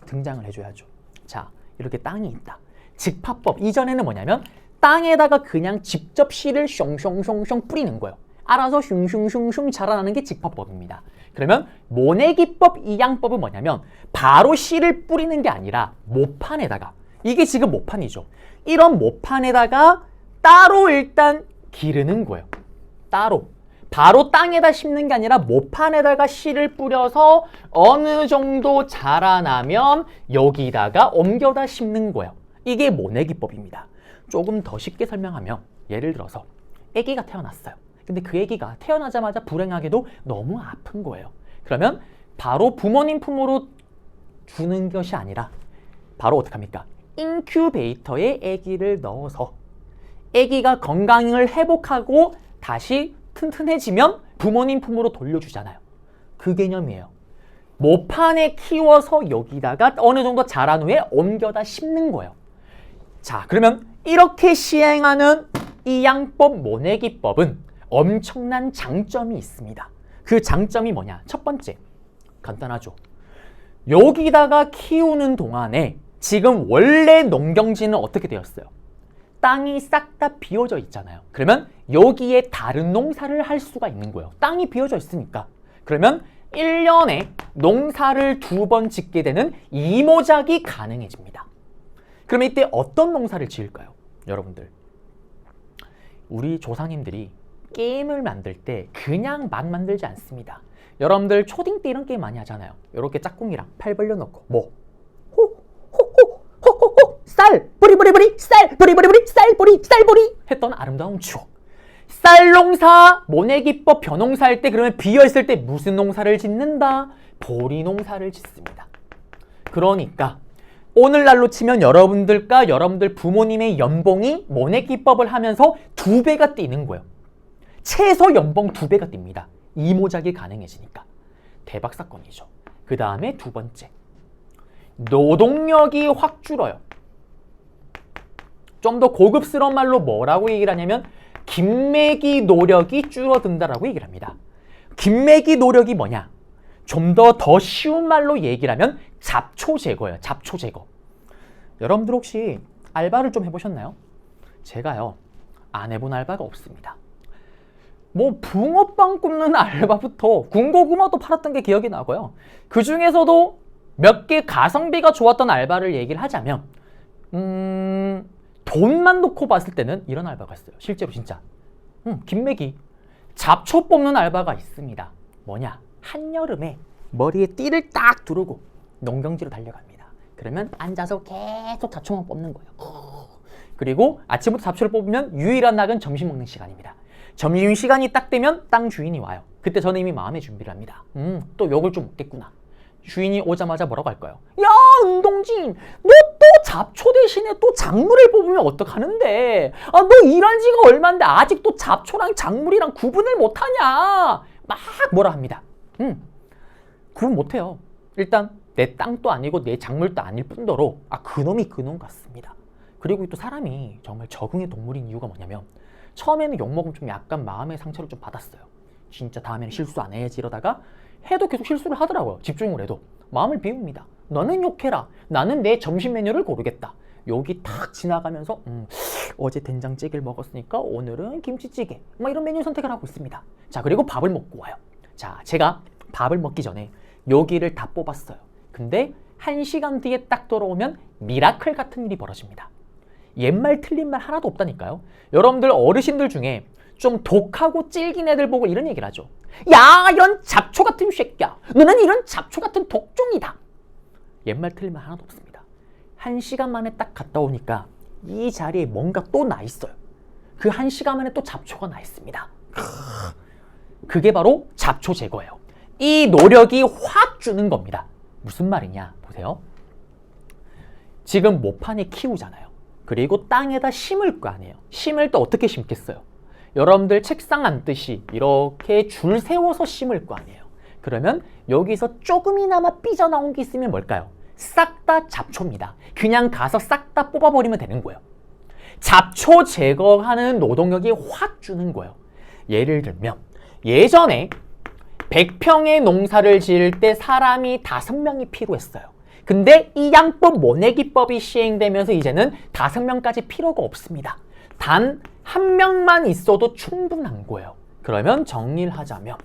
등장을 해줘야죠. 자, 이렇게 땅이 있다. 직파법 이전에는 뭐냐면 땅에다가 그냥 직접 씨를 숑숑숑숑 뿌리는 거예요. 알아서 슝슝슝슝 자라나는 게 직파법입니다. 그러면 모내기법 이양법은 뭐냐면 바로 씨를 뿌리는 게 아니라 모판에다가, 이게 지금 모판이죠. 이런 모판에다가 따로 일단 기르는 거예요. 따로. 바로 땅에다 심는 게 아니라 모판에다가 씨를 뿌려서 어느 정도 자라나면 여기다가 옮겨다 심는 거예요. 이게 모내기법입니다. 조금 더 쉽게 설명하면 예를 들어서 아기가 태어났어요. 근데 그 아기가 태어나자마자 불행하게도 너무 아픈 거예요. 그러면 바로 부모님 품으로 주는 것이 아니라 바로 어떻게 합니까? 인큐베이터에 아기를 넣어서 아기가 건강을 회복하고 다시 튼튼해지면 부모님 품으로 돌려주잖아요. 그 개념이에요. 모판에 키워서 여기다가 어느 정도 자란 후에 옮겨다 심는 거예요. 자, 그러면 이렇게 시행하는 이 양법 모내기법은 엄청난 장점이 있습니다. 그 장점이 뭐냐? 첫 번째, 간단하죠. 여기다가 키우는 동안에 지금 원래 농경지는 어떻게 되었어요? 땅이 싹 다 비어져 있잖아요. 그러면 여기에 다른 농사를 할 수가 있는 거예요. 땅이 비어져 있으니까. 그러면 1년에 농사를 2번 짓게 되는 이모작이 가능해집니다. 그럼 이때 어떤 농사를 지을까요? 여러분들, 우리 조상님들이 게임을 만들 때 그냥 막 만들지 않습니다. 여러분들 초딩 때 이런 게임 많이 하잖아요. 이렇게 짝꿍이랑 팔 벌려놓고 뭐 호호호호호호 쌀 뿌리뿌리뿌리 쌀 뿌리뿌리뿌리 쌀 뿌리 쌀뿌리 했던 아름다운 추억. 쌀 농사, 모내기법, 벼농사 할 때 그러면 비어있을 때 무슨 농사를 짓는다? 보리 농사를 짓습니다. 그러니까 오늘날로 치면 여러분들과 여러분들 부모님의 연봉이 모내기법을 하면서 2배가 뛰는 거예요. 최소 연봉 2배가 뜁니다. 이모작이 가능해지니까. 대박 사건이죠. 그 다음에 두 번째. 노동력이 확 줄어요. 좀 더 고급스러운 말로 뭐라고 얘기를 하냐면 김매기 노력이 줄어든다라고 얘기를 합니다. 김매기 노력이 뭐냐? 좀 더 쉬운 말로 얘기를 하면 잡초 제거예요. 잡초 제거. 여러분들 혹시 알바를 좀 해보셨나요? 제가요, 안 해본 알바가 없습니다. 뭐 붕어빵 굽는 알바부터 군고구마도 팔았던 게 기억이 나고요. 그 중에서도 몇 개 가성비가 좋았던 알바를 얘기를 하자면 돈만 놓고 봤을 때는 이런 알바가 있어요. 실제로 진짜 김매기 잡초 뽑는 알바가 있습니다. 뭐냐? 한여름에 머리에 띠를 딱 두르고 농경지로 달려갑니다. 그러면 앉아서 계속 잡초만 뽑는 거예요. 그리고 아침부터 잡초를 뽑으면 유일한 낙은 점심 먹는 시간입니다. 점심시간이 딱 되면 땅 주인이 와요. 그때 저는 이미 마음의 준비를 합니다. 또 욕을 좀 먹겠구나. 주인이 오자마자 뭐라고 할까요? 야, 은동진, 너 또 잡초 대신에 또 작물을 뽑으면 어떡하는데? 아, 너 일한 지가 얼만데 아직도 잡초랑 작물이랑 구분을 못하냐? 막 뭐라 합니다. 구분 못해요. 일단 내 땅도 아니고 내 작물도 아닐 뿐더러 그놈이 그놈 같습니다. 그리고 또 사람이 정말 적응의 동물인 이유가 뭐냐면 처음에는 욕먹으면 좀 약간 마음의 상처를 좀 받았어요. 진짜 다음에는 실수 안 해야지 이러다가 해도 계속 실수를 하더라고요. 집중을 해도. 마음을 비웁니다. 너는 욕해라. 나는 내 점심 메뉴를 고르겠다. 여기 탁 지나가면서 어제 된장찌개를 먹었으니까 오늘은 김치찌개. 막 이런 메뉴 선택을 하고 있습니다. 자, 그리고 밥을 먹고 와요. 자, 제가 밥을 먹기 전에 여기를 다 뽑았어요. 근데 1시간 뒤에 딱 돌아오면 미라클 같은 일이 벌어집니다. 옛말 틀린 말 하나도 없다니까요. 여러분들 어르신들 중에 좀 독하고 찔긴 애들 보고 이런 얘기를 하죠. 야, 이런 잡초 같은 새끼야. 너는 이런 잡초 같은 독종이다. 옛말 틀린 말 하나도 없습니다. 1시간 만에 딱 갔다 오니까 이 자리에 뭔가 또 나 있어요. 그 1시간 만에 또 잡초가 나 있습니다. 그게 바로 잡초 제거예요. 이 노력이 확 주는 겁니다. 무슨 말이냐 보세요. 지금 모판에 키우잖아요. 그리고 땅에다 심을 거 아니에요. 심을 때 어떻게 심겠어요? 여러분들 책상 앉듯이 이렇게 줄 세워서 심을 거 아니에요. 그러면 여기서 조금이나마 삐져나온 게 있으면 뭘까요? 싹 다 잡초입니다. 그냥 가서 싹 다 뽑아버리면 되는 거예요. 잡초 제거하는 노동력이 확 주는 거예요. 예를 들면 예전에 100평의 농사를 지을 때 사람이 5명이 필요했어요. 근데 이 양법 모내기법이 시행되면서 이제는 5명까지 필요가 없습니다. 단 1명만 있어도 충분한 거예요. 그러면 정리를 하자면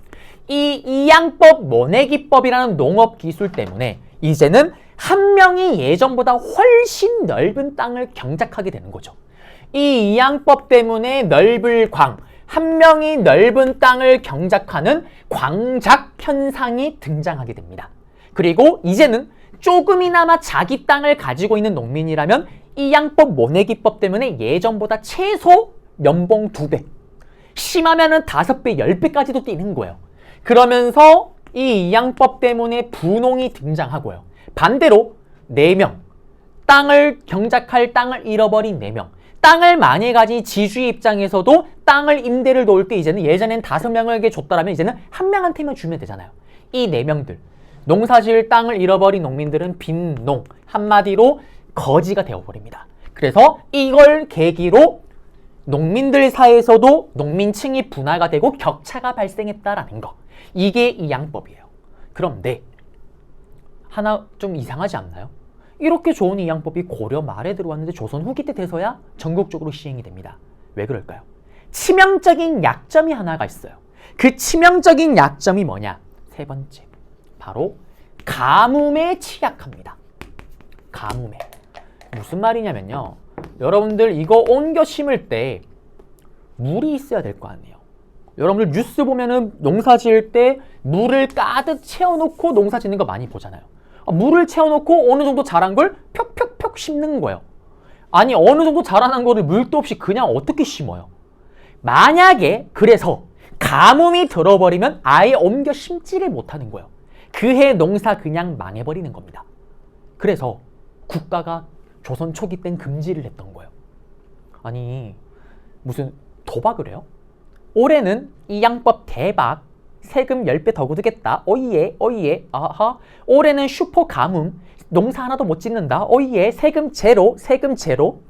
이 이양법 모내기법이라는 농업 기술 때문에 이제는 1명이 예전보다 훨씬 넓은 땅을 경작하게 되는 거죠. 이 이양법 때문에 넓을 광, 1명이 넓은 땅을 경작하는 광작 현상이 등장하게 됩니다. 그리고 이제는 조금이나마 자기 땅을 가지고 있는 농민이라면 이 양법 모내기법 때문에 예전보다 최소 연봉 2배, 심하면은 5배, 10배까지도 뛰는 거예요. 그러면서 이 양법 때문에 분홍이 등장하고요. 반대로 4명, 땅을 경작할 땅을 잃어버린 4명, 땅을 많이 가진 지주의 입장에서도 땅을 임대를 놓을 때 이제는 예전엔 5명에게 줬더라면 이제는 1명한테만 주면 되잖아요. 이 4명들, 농사지을 땅을 잃어버린 농민들은 빈농, 한마디로 거지가 되어버립니다. 그래서 이걸 계기로 농민들 사이에서도 농민층이 분화가 되고 격차가 발생했다라는 거. 이게 이 양법이에요. 그런데 하나 좀 이상하지 않나요? 이렇게 좋은 이 양법이 고려 말에 들어왔는데 조선 후기 때 돼서야 전국적으로 시행이 됩니다. 왜 그럴까요? 치명적인 약점이 하나가 있어요. 그 치명적인 약점이 뭐냐? 3번째. 바로 가뭄에 취약합니다. 가뭄에. 무슨 말이냐면요. 여러분들 이거 옮겨 심을 때 물이 있어야 될 거 아니에요. 여러분들 뉴스 보면은 농사 지을 때 물을 가득 채워놓고 농사 짓는 거 많이 보잖아요. 물을 채워놓고 어느 정도 자란 걸 펴펴펴 심는 거예요. 아니 어느 정도 자라난 거를 물도 없이 그냥 어떻게 심어요? 만약에 그래서 가뭄이 들어버리면 아예 옮겨 심지를 못하는 거예요. 그해 농사 그냥 망해버리는 겁니다. 그래서 국가가 조선 초기 땐 금지를 했던 거예요. 아니 무슨 도박을 해요? 올해는 이 양법 대박, 세금 10배 더 굳겠다. 어이예 어이예 아하. 올해는 슈퍼 가뭄, 농사 하나도 못 짓는다. 어이예 세금 제로 세금 제로.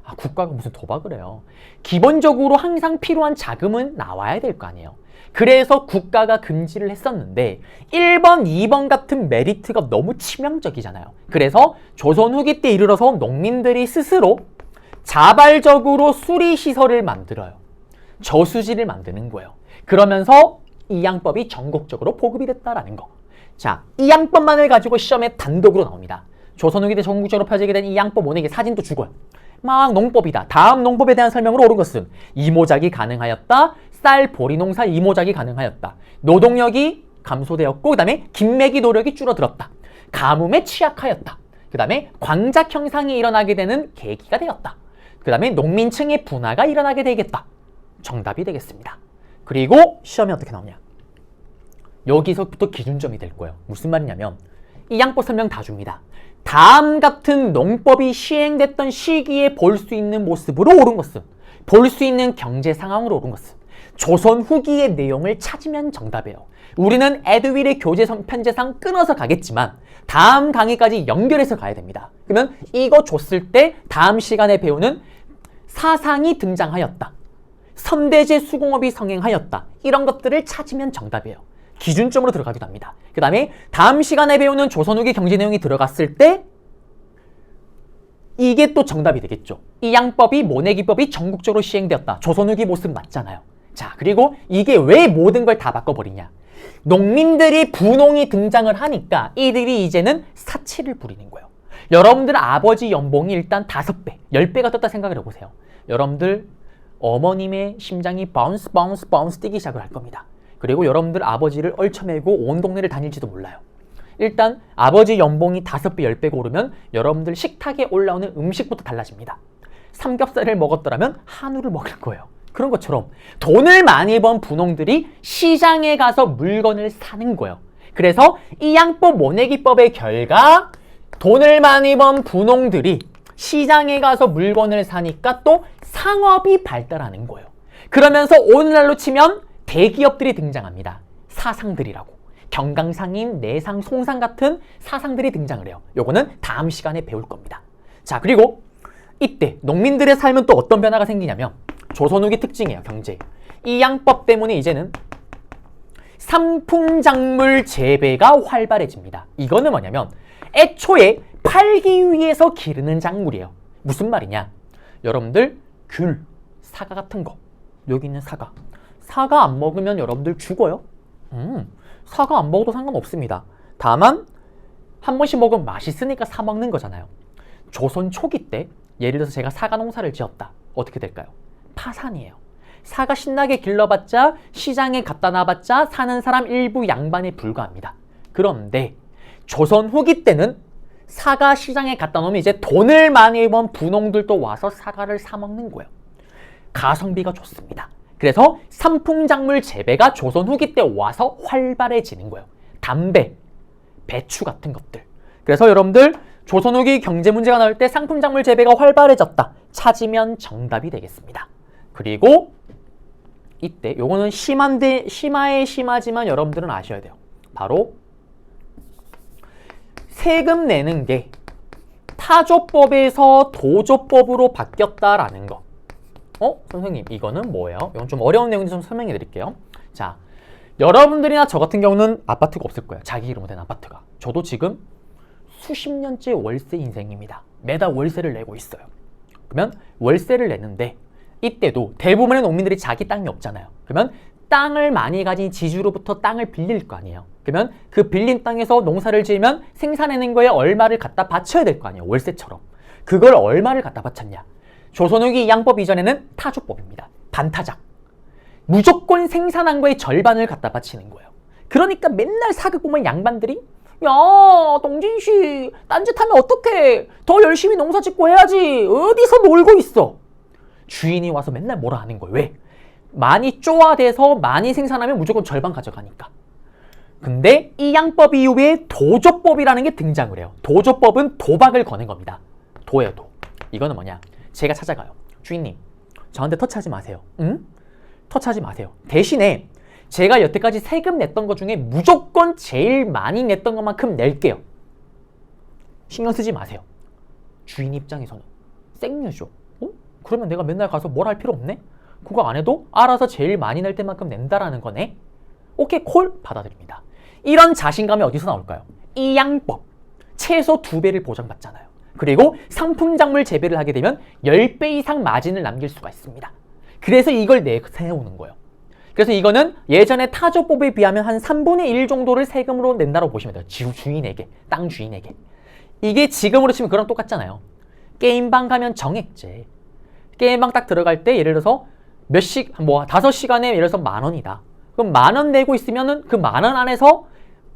아, 국가가 무슨 도박을 해요. 기본적으로 항상 필요한 자금은 나와야 될 거 아니에요. 그래서 국가가 금지를 했었는데 1번, 2번 같은 메리트가 너무 치명적이잖아요. 그래서 조선 후기 때 이르러서 농민들이 스스로 자발적으로 수리시설을 만들어요. 저수지를 만드는 거예요. 그러면서 이 양법이 전국적으로 보급이 됐다라는 거. 자, 이 양법만을 가지고 시험에 단독으로 나옵니다. 조선 후기 때 전국적으로 펴지게 된 이 양법 원액의 사진도 주고요. 막 농법이다. 다음 농법에 대한 설명으로 옳은 것은 이모작이 가능하였다. 쌀, 보리 농사 이모작이 가능하였다. 노동력이 감소되었고 그 다음에 김매기 노력이 줄어들었다. 가뭄에 취약하였다. 그 다음에 광작 형상이 일어나게 되는 계기가 되었다. 그 다음에 농민층의 분화가 일어나게 되겠다. 정답이 되겠습니다. 그리고 시험에 어떻게 나오냐. 여기서부터 기준점이 될 거예요. 무슨 말이냐면 이 양법 설명 다 줍니다. 다음 같은 농법이 시행됐던 시기에 볼 수 있는 모습으로 옳은 것은, 볼 수 있는 경제 상황으로 옳은 것은 조선 후기의 내용을 찾으면 정답이에요. 우리는 에드윌의 교재선 편제상 끊어서 가겠지만 다음 강의까지 연결해서 가야 됩니다. 그러면 이거 줬을 때 다음 시간에 배우는 사상이 등장하였다. 선대제 수공업이 성행하였다. 이런 것들을 찾으면 정답이에요. 기준점으로 들어가기도 합니다. 그 다음에 다음 시간에 배우는 조선 후기 경제 내용이 들어갔을 때 이게 또 정답이 되겠죠. 이 양법이 모내기법이 전국적으로 시행되었다. 조선 후기 모습 맞잖아요. 자, 그리고 이게 왜 모든 걸 다 바꿔버리냐. 농민들이 분홍이 등장을 하니까 이들이 이제는 사치를 부리는 거예요. 여러분들 아버지 연봉이 일단 5배, 10배가 떴다 생각을 해보세요. 여러분들 어머님의 심장이 바운스 바운스 바운스 뛰기 시작을 할 겁니다. 그리고 여러분들 아버지를 얼쳐매고 온 동네를 다닐지도 몰라요. 일단 아버지 연봉이 5배, 10배가 오르면 여러분들 식탁에 올라오는 음식부터 달라집니다. 삼겹살을 먹었더라면 한우를 먹을 거예요. 그런 것처럼 돈을 많이 번 분홍들이 시장에 가서 물건을 사는 거예요. 그래서 이 양법 모내기법의 결과 돈을 많이 번 분홍들이 시장에 가서 물건을 사니까 또 상업이 발달하는 거예요. 그러면서 오늘날로 치면 대기업들이 등장합니다. 사상들이라고. 경강상인, 내상, 송상 같은 사상들이 등장을 해요. 요거는 다음 시간에 배울 겁니다. 자, 그리고 이때 농민들의 삶은 또 어떤 변화가 생기냐면 조선 후기 특징이에요. 경제. 이 양법 때문에 이제는 상품작물 재배가 활발해집니다. 이거는 뭐냐면 애초에 팔기 위해서 기르는 작물이에요. 무슨 말이냐. 여러분들 귤, 사과 같은 거. 여기 있는 사과. 사과 안 먹으면 여러분들 죽어요? 사과 안 먹어도 상관없습니다. 다만 한 번씩 먹으면 맛있으니까 사 먹는 거잖아요. 조선 초기 때 예를 들어서 제가 사과 농사를 지었다. 어떻게 될까요? 파산이에요. 사과 신나게 길러봤자 시장에 갖다 놔봤자 사는 사람 일부 양반에 불과합니다. 그런데 조선 후기 때는 사과 시장에 갖다 놓으면 이제 돈을 많이 번 분홍들도 와서 사과를 사 먹는 거예요. 가성비가 좋습니다. 그래서 상품작물 재배가 조선 후기 때 와서 활발해지는 거예요. 담배, 배추 같은 것들. 그래서 여러분들 조선 후기 경제 문제가 나올 때 상품작물 재배가 활발해졌다. 찾으면 정답이 되겠습니다. 그리고 이때 요거는 심화에 심하지만 여러분들은 아셔야 돼요. 바로 세금 내는 게 타조법에서 도조법으로 바뀌었다라는 거. 선생님 이거는 뭐예요? 이건 좀 어려운 내용인데 좀 설명해 드릴게요. 자, 여러분들이나 저 같은 경우는 아파트가 없을 거예요. 자기 이름으로 된 아파트가. 저도 지금 수십 년째 월세 인생입니다. 매달 월세를 내고 있어요. 그러면 월세를 내는데 이때도 대부분의 농민들이 자기 땅이 없잖아요. 그러면 땅을 많이 가진 지주로부터 땅을 빌릴 거 아니에요. 그러면 그 빌린 땅에서 농사를 지으면 생산해낸 거에 얼마를 갖다 바쳐야 될 거 아니에요. 월세처럼. 그걸 얼마를 갖다 바쳤냐. 조선 후기 양법 이전에는 타조법입니다. 반타작. 무조건 생산한 거의 절반을 갖다 바치는 거예요. 그러니까 맨날 사극 보면 양반들이 야, 동진씨, 딴짓하면 어떡해? 더 열심히 농사 짓고 해야지. 어디서 놀고 있어? 주인이 와서 맨날 뭐라 하는 거예요. 왜? 많이 쪼아대서 많이 생산하면 무조건 절반 가져가니까. 근데 이 양법 이후에 도조법이라는 게 등장을 해요. 도조법은 도박을 거는 겁니다. 도예요, 도. 이거는 뭐냐? 제가 찾아가요. 주인님, 저한테 터치하지 마세요. 응? 터치하지 마세요. 대신에 제가 여태까지 세금 냈던 것 중에 무조건 제일 많이 냈던 것만큼 낼게요. 신경 쓰지 마세요. 주인 입장에서는 생유죠. 어? 그러면 내가 맨날 가서 뭘 할 필요 없네? 그거 안 해도 알아서 제일 많이 낼 때만큼 낸다라는 거네? 오케이, 콜 받아들입니다. 이런 자신감이 어디서 나올까요? 이 양법. 최소 2배를 보장받잖아요. 그리고 상품작물 재배를 하게 되면 10배 이상 마진을 남길 수가 있습니다. 그래서 이걸 내세우는 거예요. 그래서 이거는 예전에 타조법에 비하면 한 3분의 1 정도를 세금으로 낸다고 보시면 돼요. 주인에게, 땅 주인에게. 이게 지금으로 치면 그랑 똑같잖아요. 게임방 가면 정액제. 게임방 딱 들어갈 때 예를 들어서 5시간에 예를 들어서 10,000원이다. 그럼 10,000원 내고 있으면은 그 10,000원 안에서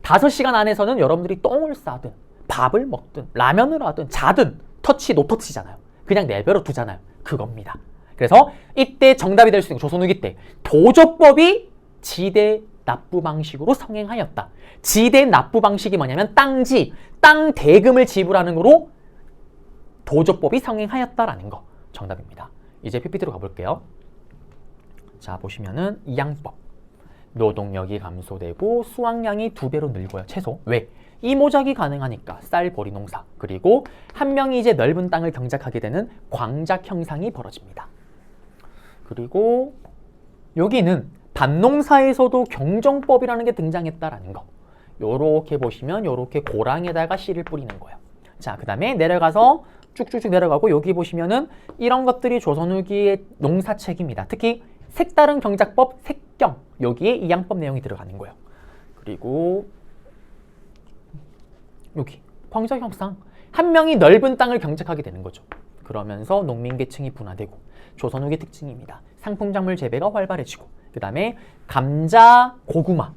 5시간 안에서는 여러분들이 똥을 싸든 밥을 먹든 라면을 하든 자든 터치, 노터치잖아요. 그냥 내버려 두잖아요. 그겁니다. 그래서 이때 정답이 될 수 있는 조선 후기 때 도조법이 지대 납부 방식으로 성행하였다. 지대 납부 방식이 뭐냐면 땅지, 땅 대금을 지불하는 거로 도조법이 성행하였다라는 거 정답입니다. 이제 PPT로 가볼게요. 자, 보시면은 이 양법. 노동력이 감소되고 수확량이 2배로 늘고요. 최소. 왜? 이모작이 가능하니까 쌀, 보리 농사. 그리고 한 명이 이제 넓은 땅을 경작하게 되는 광작 형상이 벌어집니다. 그리고 여기는 밭농사에서도 경정법이라는 게 등장했다라는 거. 요렇게 보시면 요렇게 고랑에다가 씨를 뿌리는 거예요. 자, 그 다음에 내려가서 쭉쭉쭉 내려가고 여기 보시면은 이런 것들이 조선 후기의 농사책입니다. 특히 색다른 경작법 색경, 여기에 이 양법 내용이 들어가는 거예요. 그리고 여기 광작 형상, 한 명이 넓은 땅을 경작하게 되는 거죠. 그러면서 농민계층이 분화되고 조선 후기 특징입니다. 상품작물 재배가 활발해지고 그 다음에 감자, 고구마.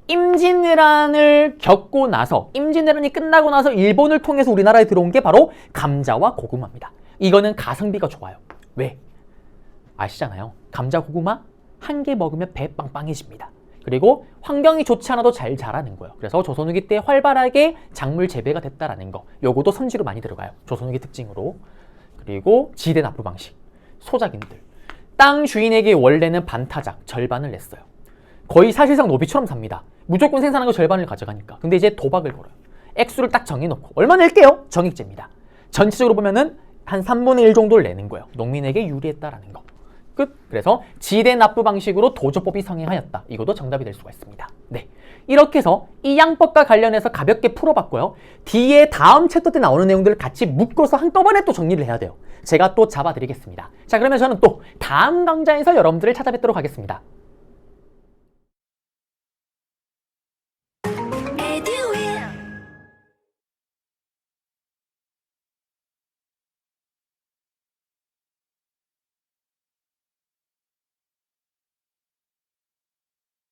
임진왜란을 겪고 나서, 임진왜란이 끝나고 나서 일본을 통해서 우리나라에 들어온 게 바로 감자와 고구마입니다. 이거는 가성비가 좋아요. 왜? 아시잖아요. 감자, 고구마 한 개 먹으면 배 빵빵해집니다. 그리고 환경이 좋지 않아도 잘 자라는 거예요. 그래서 조선 후기 때 활발하게 작물 재배가 됐다라는 거. 요것도 선지로 많이 들어가요. 조선 후기 특징으로. 그리고 지대 납부 방식. 소작인들. 땅 주인에게 원래는 반타작, 절반을 냈어요. 거의 사실상 노비처럼 삽니다. 무조건 생산한 거 절반을 가져가니까. 근데 이제 도박을 걸어요. 액수를 딱 정해놓고 얼마 낼게요? 정액제입니다. 전체적으로 보면은 한 3분의 1 정도를 내는 거예요. 농민에게 유리했다라는 거. 끝. 그래서 지대 납부 방식으로 도조법이 성행하였다. 이것도 정답이 될 수가 있습니다. 네. 이렇게 해서 이 양법과 관련해서 가볍게 풀어봤고요. 뒤에 다음 챕터 때 나오는 내용들을 같이 묶어서 한꺼번에 또 정리를 해야 돼요. 제가 또 잡아드리겠습니다. 자, 그러면 저는 또 다음 강좌에서 여러분들을 찾아뵙도록 하겠습니다.